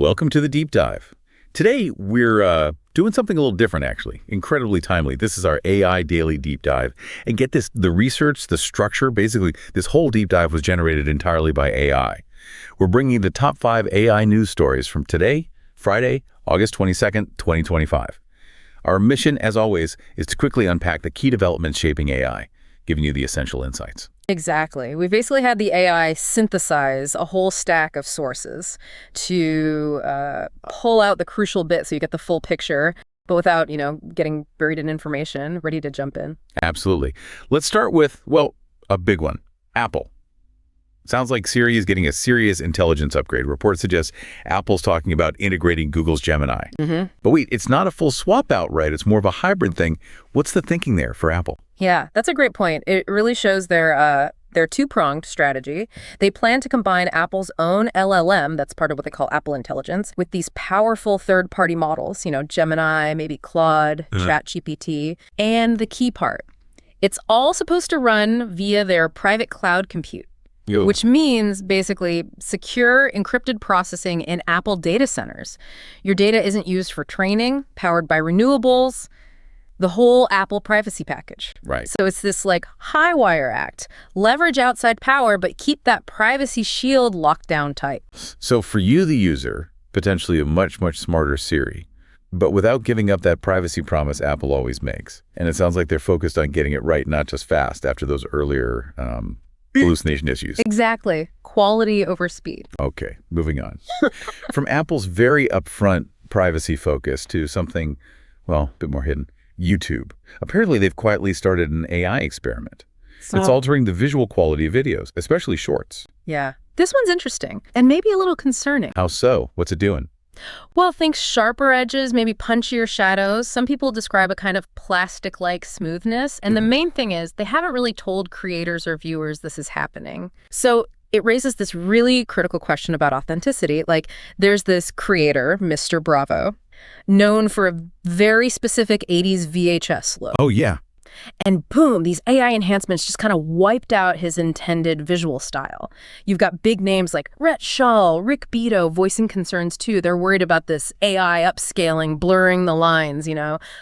Welcome to the Deep Dive. Today, we're doing something a little different, actually. Incredibly timely. This is our AI Daily Deep Dive. And get this, the research, the structure, basically, this whole deep dive was generated entirely by AI. We're bringing the top 5 AI news stories from today, Friday, August 22nd, 2025. Our mission, as always, is to quickly unpack the key developments shaping AI, giving you the essential insights. Exactly. We basically had the AI synthesize a whole stack of sources to pull out the crucial bit so you get the full picture, but without, getting buried in information. Ready to jump in. Absolutely. Let's start with, well, a big one, Apple. Sounds like Siri is getting a serious intelligence upgrade. Reports suggest Apple's talking about integrating Google's Gemini. But wait, it's not a full swap out, right? It's more of a hybrid thing. What's the thinking there for Apple? Yeah, that's a great point. It really shows their two-pronged strategy. They plan to combine Apple's own LLM, that's part of what they call Apple Intelligence, with these powerful third-party models, Gemini, maybe Claude, ChatGPT, and the key part. It's all supposed to run via their private cloud compute. Which means basically secure encrypted processing in Apple data centers. Your data isn't used for training, powered by renewables, the whole Apple privacy package. Right. So it's this high wire act. Leverage outside power, but keep that privacy shield locked down tight. So for you, the user, potentially a much, much smarter Siri, but without giving up that privacy promise Apple always makes. And it sounds like they're focused on getting it right, not just fast, after those earlier hallucination issues. Exactly. Quality over speed. Okay, moving on. From Apple's very upfront privacy focus to something, well, a bit more hidden, YouTube. Apparently, they've quietly started an AI experiment. It's altering the visual quality of videos, especially shorts. Yeah. This one's interesting and maybe a little concerning. How so? What's it doing? Well, think sharper edges, maybe punchier shadows. Some people describe a kind of plastic-like smoothness. And the main thing is they haven't really told creators or viewers this is happening. So it raises this really critical question about authenticity. There's this creator, Mr. Bravo, known for a very specific 80s VHS look. Oh, yeah. And boom, these AI enhancements just kind of wiped out his intended visual style. You've got big names like Rhett Shull, Rick Beato voicing concerns too. They're worried about this AI upscaling, blurring the lines,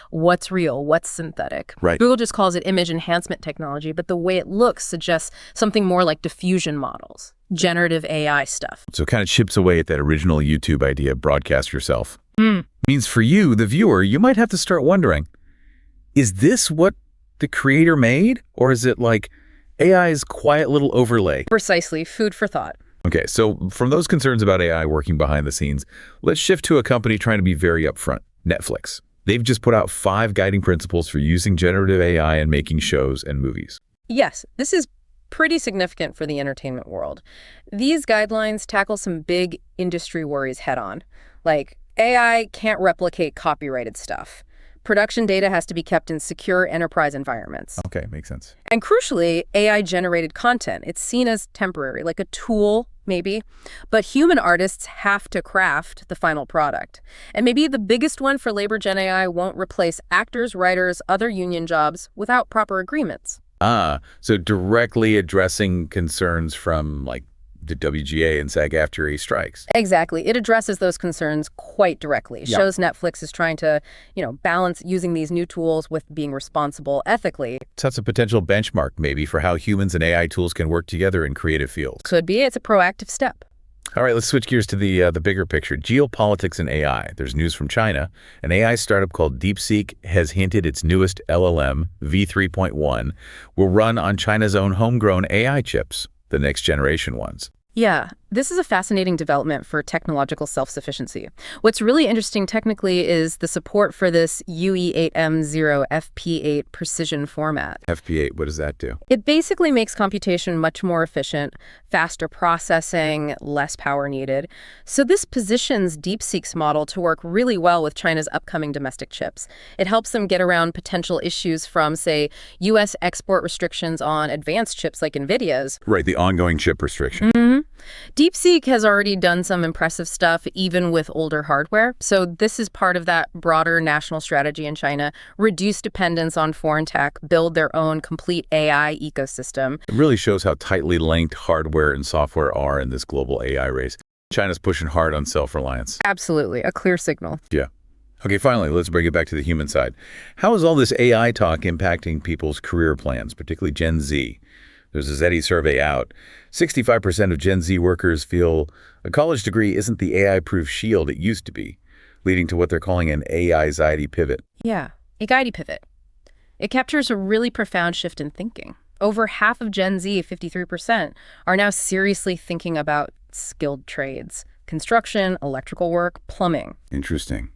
what's real, what's synthetic. Right. Google just calls it image enhancement technology, but the way it looks suggests something more like diffusion models, generative AI stuff. So it kind of chips away at that original YouTube idea, broadcast yourself. Means for you, the viewer, you might have to start wondering, is this what the creator made, or is it like AI's quiet little overlay? Precisely. Food for thought. Okay, so from those concerns about AI working behind the scenes, let's shift to a company trying to be very upfront, Netflix. They've just put out 5 guiding principles for using generative AI and making shows and movies. Yes, this is pretty significant for the entertainment world. These guidelines tackle some big industry worries head-on, like AI can't replicate copyrighted stuff. Production data has to be kept in secure enterprise environments. Okay, makes sense. And crucially, AI-generated content. It's seen as temporary, like a tool, maybe. But human artists have to craft the final product. And maybe the biggest one for labor Gen AI won't replace actors, writers, other union jobs without proper agreements. So directly addressing concerns from the WGA and SAG-AFTRA strikes. Exactly. It addresses those concerns quite directly. Yeah. Shows Netflix is trying to, balance using these new tools with being responsible ethically. Sets a potential benchmark, maybe, for how humans and AI tools can work together in creative fields. Could be. It's a proactive step. All right, let's switch gears to the bigger picture. Geopolitics and AI. There's news from China. An AI startup called DeepSeek has hinted its newest LLM, V3.1, will run on China's own homegrown AI chips, the next generation ones. Yeah, this is a fascinating development for technological self-sufficiency. What's really interesting technically is the support for this UE8M0 FP8 precision format. FP8, what does that do? It basically makes computation much more efficient, faster processing, less power needed. So this positions DeepSeek's model to work really well with China's upcoming domestic chips. It helps them get around potential issues from, say, U.S. export restrictions on advanced chips like NVIDIA's. Right, the ongoing chip restriction. DeepSeek has already done some impressive stuff, even with older hardware. So this is part of that broader national strategy in China. Reduce dependence on foreign tech, build their own complete AI ecosystem. It really shows how tightly linked hardware and software are in this global AI race. China's pushing hard on self-reliance. Absolutely. A clear signal. Yeah. Okay, finally, let's bring it back to the human side. How is all this AI talk impacting people's career plans, particularly Gen Z? There's a ZETI survey out. 65% of Gen Z workers feel a college degree isn't the AI-proof shield it used to be, leading to what they're calling an AI-anxiety pivot. Yeah, anxiety pivot. It captures a really profound shift in thinking. Over half of Gen Z, 53%, are now seriously thinking about skilled trades, construction, electrical work, plumbing. Interesting.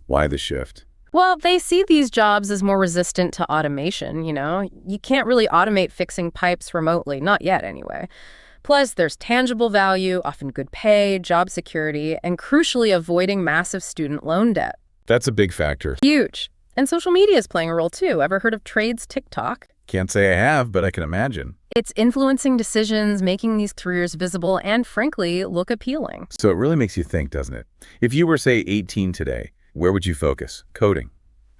Why the shift? Well, they see these jobs as more resistant to automation, you know? You can't really automate fixing pipes remotely, not yet anyway. Plus, there's tangible value, often good pay, job security, and crucially avoiding massive student loan debt. That's a big factor. Huge. And social media is playing a role too. Ever heard of Trades TikTok? Can't say I have, but I can imagine. It's influencing decisions, making these careers visible, and frankly, look appealing. So it really makes you think, doesn't it? If you were, say, 18 today, where would you focus? Coding,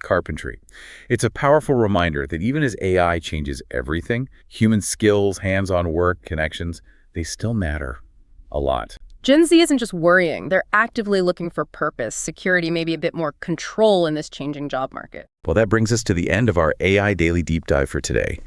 carpentry. It's a powerful reminder that even as AI changes everything, human skills, hands-on work, connections, they still matter a lot. Gen Z isn't just worrying. They're actively looking for purpose, security, maybe a bit more control in this changing job market. Well, that brings us to the end of our AI Daily Deep Dive for today.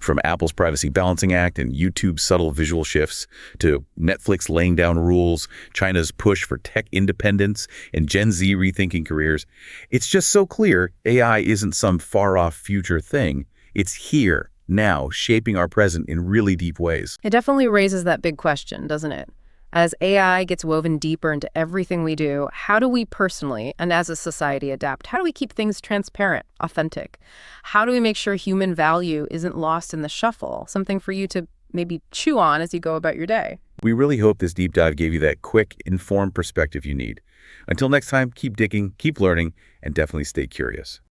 From Apple's Privacy Balancing Act and YouTube's subtle visual shifts, to Netflix laying down rules, China's push for tech independence, and Gen Z rethinking careers, it's just so clear AI isn't some far-off future thing. It's here, now, shaping our present in really deep ways. It definitely raises that big question, doesn't it? As AI gets woven deeper into everything we do, how do we personally and as a society adapt? How do we keep things transparent, authentic? How do we make sure human value isn't lost in the shuffle? Something for you to maybe chew on as you go about your day. We really hope this deep dive gave you that quick, informed perspective you need. Until next time, keep digging, keep learning, and definitely stay curious.